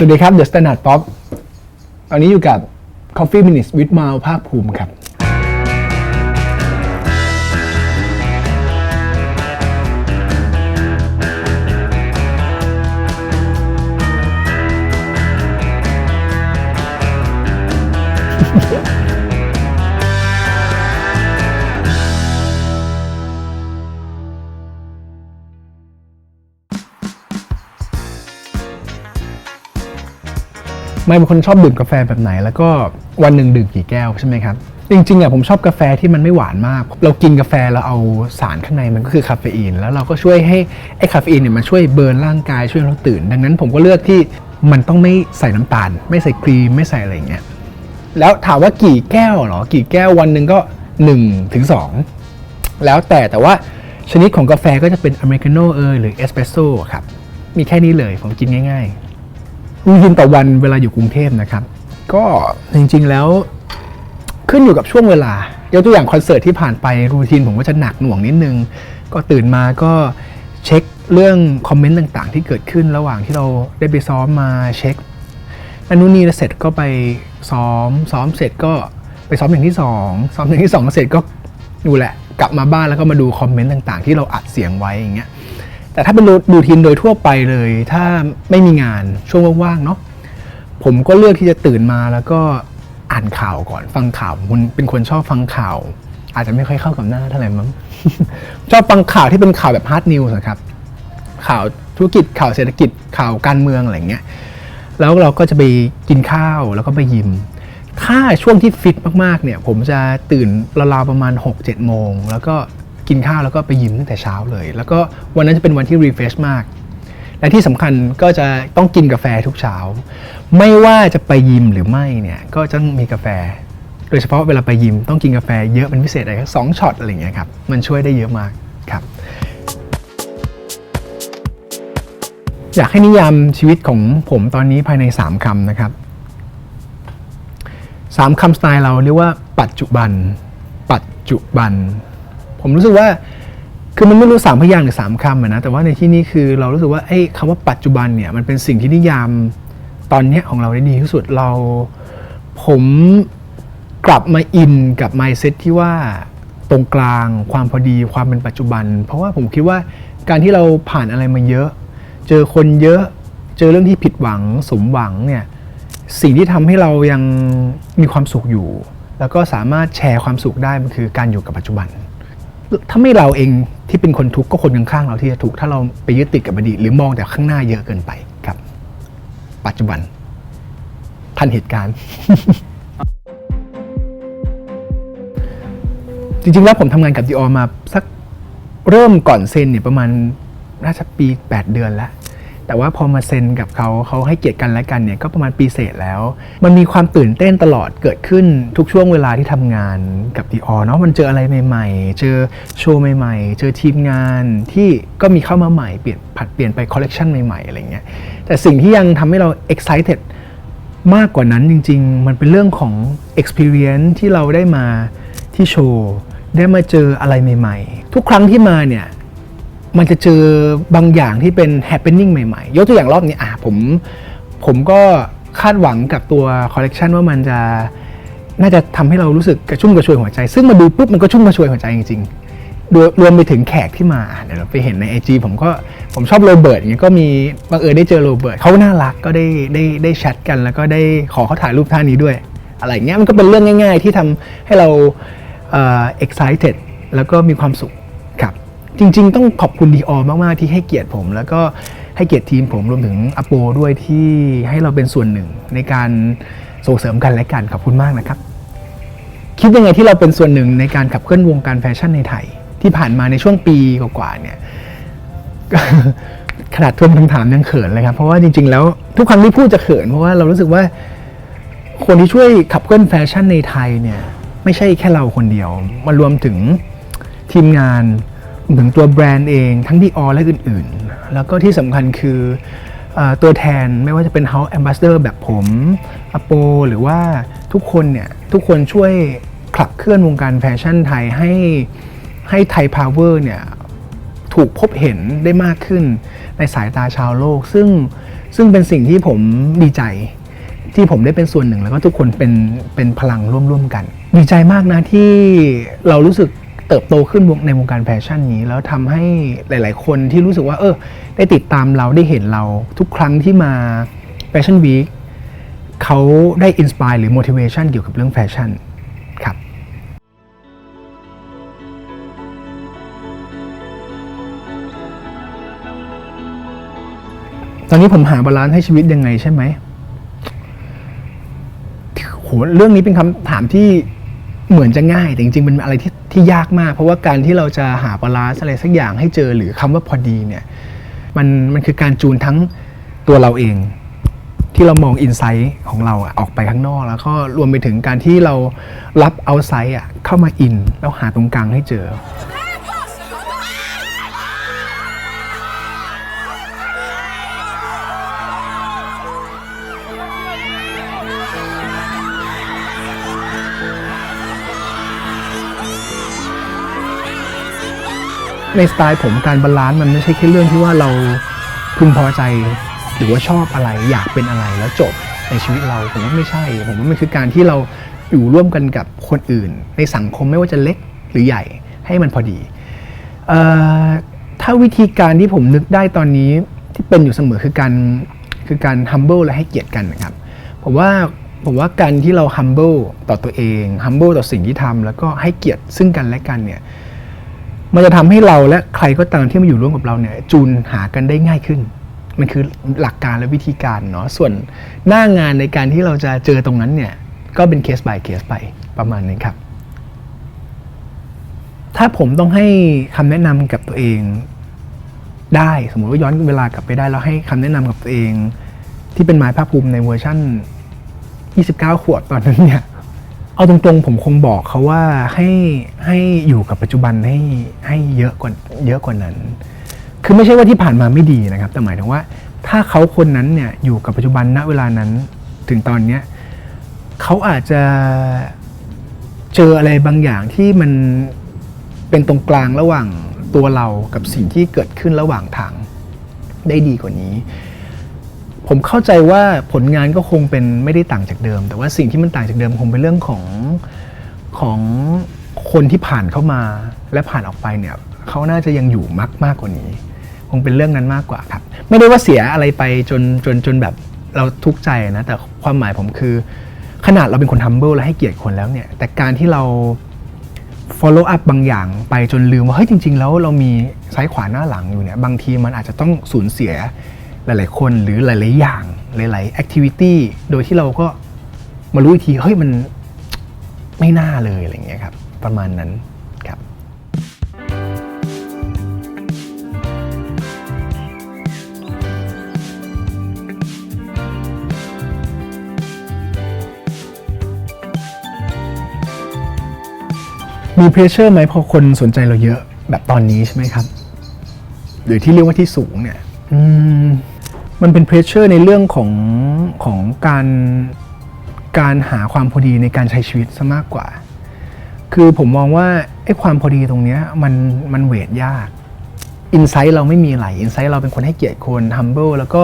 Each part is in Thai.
สวัสดีครับ The Standard Pop ตอนนี้อยู่กับ Coffee Minutes with Mao ภาคภูมิครับไม่เป็นคนชอบดื่มกาแฟแบบไหนแล้วก็วันหนึ่งดื่มกี่แก้วใช่ไหมครับจริงๆผมชอบกาแฟที่มันไม่หวานมากเรากินกาแฟเราเอาสารข้างในมันก็คือคาเฟอีนแล้วเราก็ช่วยให้ไอ้คาเฟอีนเนี่ยมันช่วยเบิร์นร่างกายช่วยเราตื่นดังนั้นผมก็เลือกที่มันต้องไม่ใส่น้ำตาลไม่ใส่ครีมไม่ใส่อะไรอย่างเงี้ยแล้วถามว่ากี่แก้วหรอกี่แก้ววันหนึ่งก็1 ถึง 2แล้วแต่ว่าชนิดของกาแฟก็จะเป็นอเมริกาโน่หรือเอสเปรสโซ่ครับมีแค่นี้เลยผมกินง่ายๆรูทีนต่อวันเวลาอยู่กรุงเทพนะครับก็จริงๆแล้วขึ้นอยู่กับช่วงเวลายกตัวอย่างคอนเสิร์ตที่ผ่านไปรูทีนผมก็จะหนักหน่วงนิดนึงก็ตื่นมาก็เช็คเรื่องคอมเมนต์ต่างๆที่เกิดขึ้นระหว่างที่เราได้ไปซ้อมมาเช็คนั่นนู่นนี่แล้วเสร็จก็ไปซ้อมเสร็จก็ไปซ้อมอย่างที่2ซ้อมอย่างที่2เสร็จก็ดูแหละกลับมาบ้านแล้วก็มาดูคอมเมนต์ต่างๆที่เราอัดเสียงไว้อย่างเงี้ยแต่ถ้าเป็นรูทีนโดยทั่วไปเลยถ้าไม่มีงานช่วงว่างๆเนาะผมก็เลือกที่จะตื่นมาแล้วก็อ่านข่าวก่อนฟังข่าวผมเป็นคนชอบฟังข่าวอาจจะไม่ค่อยเข้ากับหน้าเท่าไหร่มั้ง ชอบฟังข่าวที่เป็นข่าวแบบฮาร์ดนิวส์นะครับข่าวธุรกิจข่าวเศรษฐกิจข่าวการเมืองอะไรเงี้ยแล้วเราก็จะไปกินข้าวแล้วก็ไปยิมถ้าช่วงที่ฟิตมากๆเนี่ยผมจะตื่นราวๆประมาณ 6-7 โมงแล้วก็กินข้าวแล้วก็ไปยิมตั้งแต่เช้าเลยแล้วก็วันนั้นจะเป็นวันที่รีเฟรชมากและที่สำคัญก็จะต้องกินกาแฟทุกเช้าไม่ว่าจะไปยิมหรือไม่เนี่ยก็จะมีกาแฟโดยเฉพาะเวลาไปยิมต้องกินกาแฟเยอะเป็นพิเศษอะไรครับ2 ช็อตอะไรอย่างเงี้ยครับมันช่วยได้เยอะมากครับอยากให้นิยามชีวิตของผมตอนนี้ภายใน3 คำนะครับ3 คำสไตล์เราเรียกว่าปัจจุบันผมรู้สึกว่าคือมันไม่รู้3 พยางค์หรือ3 คำนะแต่ว่าในที่นี้คือเรารู้สึกว่าคำว่าปัจจุบันเนี่ยมันเป็นสิ่งที่นิยามตอนนี้ของเราได้ดีที่สุดผมกลับมาอินกับ mindset ที่ว่าตรงกลางความพอดีความเป็นปัจจุบันเพราะว่าผมคิดว่าการที่เราผ่านอะไรมาเยอะเจอคนเยอะเจอเรื่องที่ผิดหวังสมหวังเนี่ยสิ่งที่ทำให้เรายังมีความสุขอยู่แล้วก็สามารถแชร์ความสุขได้มันคือการอยู่กับปัจจุบันถ้าไม่เราเองที่เป็นคนทุกข์ก็คนข้างๆเราที่จะทุกข์ถ้าเราไปยึดติดกับอดีตหรือมองแต่ข้างหน้าเยอะเกินไปครับปัจจุบันทันเหตุการณ์ จริงๆแล้วผมทำงานกับ Dior มาสักเริ่มก่อนเซ็นเนี่ยประมาณน่าจะปี8 เดือนแล้วแต่ว่าพอมาเซ็นกับเขาให้เกียรติกันและกันเนี่ยก็ประมาณปีเศษแล้วมันมีความตื่นเต้นตลอดเกิดขึ้นทุกช่วงเวลาที่ทำงานกับ Dior เนาะมันเจออะไรใหม่ๆเจอโชว์ใหม่ๆเจอทีมงานที่ก็มีเข้ามาใหม่เปลี่ยนไปคอลเลกชันใหม่ๆอะไรเงี้ยแต่สิ่งที่ยังทำให้เรา excited มากกว่านั้นจริงๆมันเป็นเรื่องของ experience ที่เราได้มาที่โชว์ได้มาเจออะไรใหม่ๆทุกครั้งที่มาเนี่ยมันจะเจอบางอย่างที่เป็น happening ใหม่ๆยกตัวอย่างรอบนี้ผมก็คาดหวังกับตัวคอลเลกชันว่ามันจะน่าจะทำให้เรารู้สึกกระชุ่มกระชวยหัวใจซึ่งมาดูปุ๊บมันก็ชุ่มกระชวยหัวใจจริงๆรวมไปถึงแขกที่มาเดี๋ยวเราไปเห็นใน IG ผมชอบโรเบิร์ตอย่างเงี้ยก็มีบังเอิญได้เจอโรเบิร์ตเขาน่ารักก็ได้แชทกันแล้วก็ได้ขอเขาถ่ายรูปท่านี้ด้วยอะไรเงี้ยมันก็เป็นเรื่องง่ายๆที่ทำให้เราexcited แล้วก็มีความสุขครับจริงๆต้องขอบคุณ Dior มากๆที่ให้เกียรติผมแล้วก็ให้เกียรติทีมผมรวมถึงอโปด้วยที่ให้เราเป็นส่วนหนึ่งในการส่งเสริมกันและกันขอบคุณมากนะครับคิดยังไงที่เราเป็นส่วนหนึ่งในการขับเคลื่อนวงการแฟชั่นในไทยที่ผ่านมาในช่วงปีกว่าๆเนี่ย ขนาดทวนคำถามยังเขินเลยครับเพราะว่าจริงๆแล้วทุกครั้งที่พูดจะเขินเพราะว่าเรารู้สึกว่าคนที่ช่วยขับเคลื่อนแฟชั่นในไทยเนี่ยไม่ใช่แค่เราคนเดียวมารวมถึงทีมงานถึงตัวแบรนด์เองทั้ง Dior และอื่นๆแล้วก็ที่สำคัญคือตัวแทนไม่ว่าจะเป็น House Ambassador แบบผมอโปหรือว่าทุกคนช่วยขับเคลื่อนวงการแฟชั่นไทยให้ไทยพาวเวอร์เนี่ยถูกพบเห็นได้มากขึ้นในสายตาชาวโลกซึ่ง ซึ่งเป็นสิ่งที่ผมดีใจที่ผมได้เป็นส่วนหนึ่งแล้วก็ทุกคนเป็นพลังร่วมกันดีใจมากนะที่เรารู้สึกเติบโตขึ้นในวงการแฟชั่นนี้แล้วทำให้หลายๆคนที่รู้สึกว่าได้ติดตามเราได้เห็นเราทุกครั้งที่มาแฟชั่นวีคเขาได้อินสไปร์หรือ motivation เกี่ยวกับเรื่องแฟชั่นครับตอนนี้ผมหาบาลานซ์ให้ชีวิตยังไงใช่ไหมโหเรื่องนี้เป็นคำถามที่เหมือนจะง่ายแต่จริงๆเป็นอะไรที่ยากมากเพราะว่าการที่เราจะหาบาลานซ์อะไรสักอย่างให้เจอหรือคำว่าพอดีเนี่ยมันคือการจูนทั้งตัวเราเองที่เรามองอินไซต์ของเราออกไปข้างนอกแล้วก็รวมไปถึงการที่เรารับเอาไซต์เข้ามาอินแล้วหาตรงกลางให้เจอในสไตล์ผมการบาลานซ์มันไม่ใช่แค่เรื่องที่ว่าเราพึงพอใจหรือว่าชอบอะไรอยากเป็นอะไรแล้วจบในชีวิตเราผมว่าไม่ใช่ผมว่ามันคือการที่เราอยู่ร่วมกันกับคนอื่นในสังคมไม่ว่าจะเล็กหรือใหญ่ให้มันพอดีถ้าวิธีการที่ผมนึกได้ตอนนี้ที่เป็นอยู่เสมอคือการ humble และให้เกียรติกันนะครับผมว่าการที่เรา humble ต่อตัวเอง humble ต่อสิ่งที่ทำแล้วก็ให้เกียรติซึ่งกันและกันเนี่ยมันจะทำให้เราและใครก็ตามที่มาอยู่ร่วมกับเราเนี่ยจูนหากันได้ง่ายขึ้นมันคือหลักการและวิธีการเนาะส่วนหน้างานในการที่เราจะเจอตรงนั้นเนี่ยก็เป็นเคส by เคสไปประมาณนี้ครับถ้าผมต้องให้คำแนะนำกับตัวเองได้สมมติว่าย้อนเวลากลับไปได้แล้วให้คำแนะนำกับตัวเองที่เป็นไม้ภาคภูมิในเวอร์ชั่น29 ขวบตอนนั้นเนี่ยเอาตรงๆผมคงบอกเขาว่าให้อยู่กับปัจจุบันให้เยอะกว่านั้นคือไม่ใช่ว่าที่ผ่านมาไม่ดีนะครับแต่หมายถึงว่าถ้าเขาคนนั้นเนี่ยอยู่กับปัจจุบันณเวลานั้นถึงตอนเนี้ยเขาอาจจะเจออะไรบางอย่างที่มันเป็นตรงกลางระหว่างตัวเรากับสิ่งที่เกิดขึ้นระหว่างทางได้ดีกว่านี้ผมเข้าใจว่าผลงานก็คงเป็นไม่ได้ต่างจากเดิมแต่ว่าสิ่งที่มันต่างจากเดิมคงเป็นเรื่องของคนที่ผ่านเข้ามาและผ่านออกไปเนี่ยเขาน่าจะยังอยู่มากกว่านี้คงเป็นเรื่องนั้นมากกว่าครับไม่ได้ว่าเสียอะไรไปจนแบบเราทุกข์ใจนะแต่ความหมายผมคือขนาดเราเป็นคน humble และให้เกียรติคนแล้วเนี่ยแต่การที่เรา follow up บางอย่างไปจนลืมว่าเฮ้ยจริงๆแล้วเรามีซ้ายขวาหน้าหลังอยู่เนี่ยบางทีมันอาจจะต้องสูญเสียหลายๆคนหรือหลายๆอย่างหลายๆ activity โดยที่เราก็มารู้อีกทีเฮ้ยมันไม่น่าเลยอะไรเงี้ยครับประมาณนั้นครับมีเพรสเชอร์ไหมพอคนสนใจเราเยอะแบบตอนนี้ใช่ไหมครับหรือที่เรียกว่าที่สูงเนี่ยมันเป็นเพรสเชอร์ในเรื่องของการหาความพอดีในการใช้ชีวิตซะมากกว่าคือผมมองว่าไอ้ความพอดีตรงนี้มันเวทยากอินไซต์เราไม่มีอะไรอินไซต์เราเป็นคนให้เกียรติคน humble แล้วก็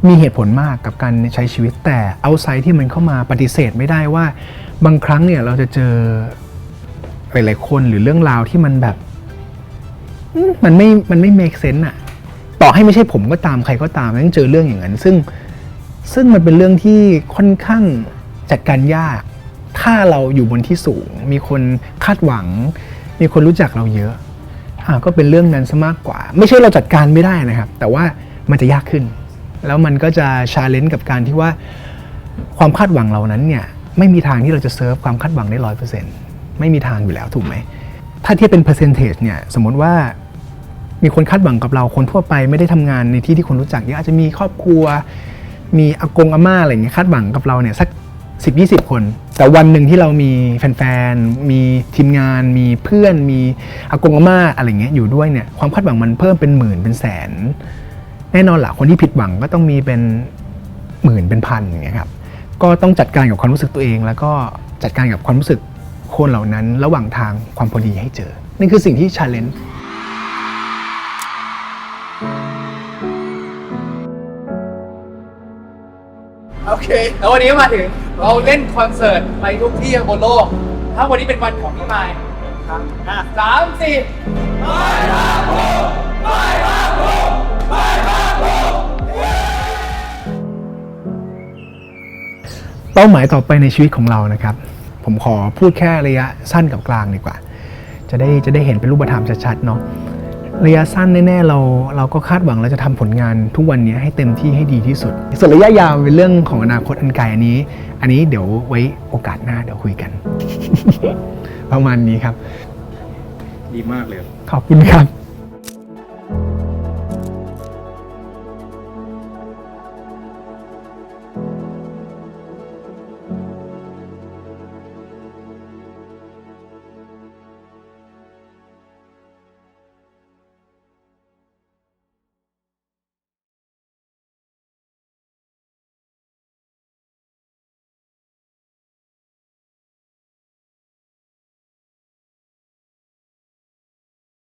มีเหตุผลมากกับการใช้ชีวิตแต่เอาไซต์ที่มันเข้ามาปฏิเสธไม่ได้ว่าบางครั้งเนี่ยเราจะเจอหลายๆคนหรือเรื่องราวที่มันแบบมันไม่ make sense อะต่อให้ไม่ใช่ผมก็ตามใครก็ตามต้องเจอเรื่องอย่างนั้นซึ่งมันเป็นเรื่องที่ค่อนข้างจัดการยากถ้าเราอยู่บนที่สูงมีคนคาดหวังมีคนรู้จักเราเยอะก็เป็นเรื่องนั้นซะมากกว่าไม่ใช่เราจัดการไม่ได้นะครับแต่ว่ามันจะยากขึ้นแล้วมันก็จะ challenge กับการที่ว่าความคาดหวังเหล่านั้นเนี่ยไม่มีทางที่เราจะเซิร์ฟความคาดหวังได้ 100% ไม่มีทางอยู่แล้วถูกไหมถ้าเทียบเป็น percentage เนี่ยสมมติว่ามีคนคาดหวังกับเราคนทั่วไปไม่ได้ทำงานในที่คนรู้จักเยอะอาจจะมีครอบครัวมีอากงอาม่าอะไรอย่างเงี้ยคาดหวังกับเราเนี่ยสัก 10-20 คนแต่วันหนึ่งที่เรามีแฟนๆมีทีมงานมีเพื่อนมีอากงอาม่าอะไรเงี้ยอยู่ด้วยเนี่ยความคาดหวังมันเพิ่มเป็นหมื่นเป็นแสนแน่นอนล่ะคนที่ผิดหวังก็ต้องมีเป็นหมื่นเป็นพันอย่างเงี้ยครับก็ต้องจัดการกับความรู้สึกตัวเองแล้วก็จัดการกับความรู้สึกคนเหล่านั้นระหว่างทางความพอดีให้เจอนี่คือสิ่งที่ challenge โอเค แล้ววันนี้มาถึงเราเล่นคอนเสิร์ตไปทุกที่บนโลก ถ้าวันนี้เป็นวันของพี่ไมค์ครับ3-4 เป้าหมายต่อไปในชีวิตของเรานะครับ ผมขอพูดแค่ระยะสั้นกับกลางดีกว่า จะได้เห็นเป็นรูปธรรมชัดๆเนาะระยะสั้นแน่ๆเราก็คาดหวังเราจะทำผลงานทุกวันนี้ให้เต็มที่ให้ดีที่สุด ส่วนระยะยาวเป็นเรื่องของอนาคตอันไกลอันนี้เดี๋ยวไว้โอกาสหน้าเดี๋ยวคุยกัน ประมาณนี้ครับ ดีมากเลย ขอบคุณครับ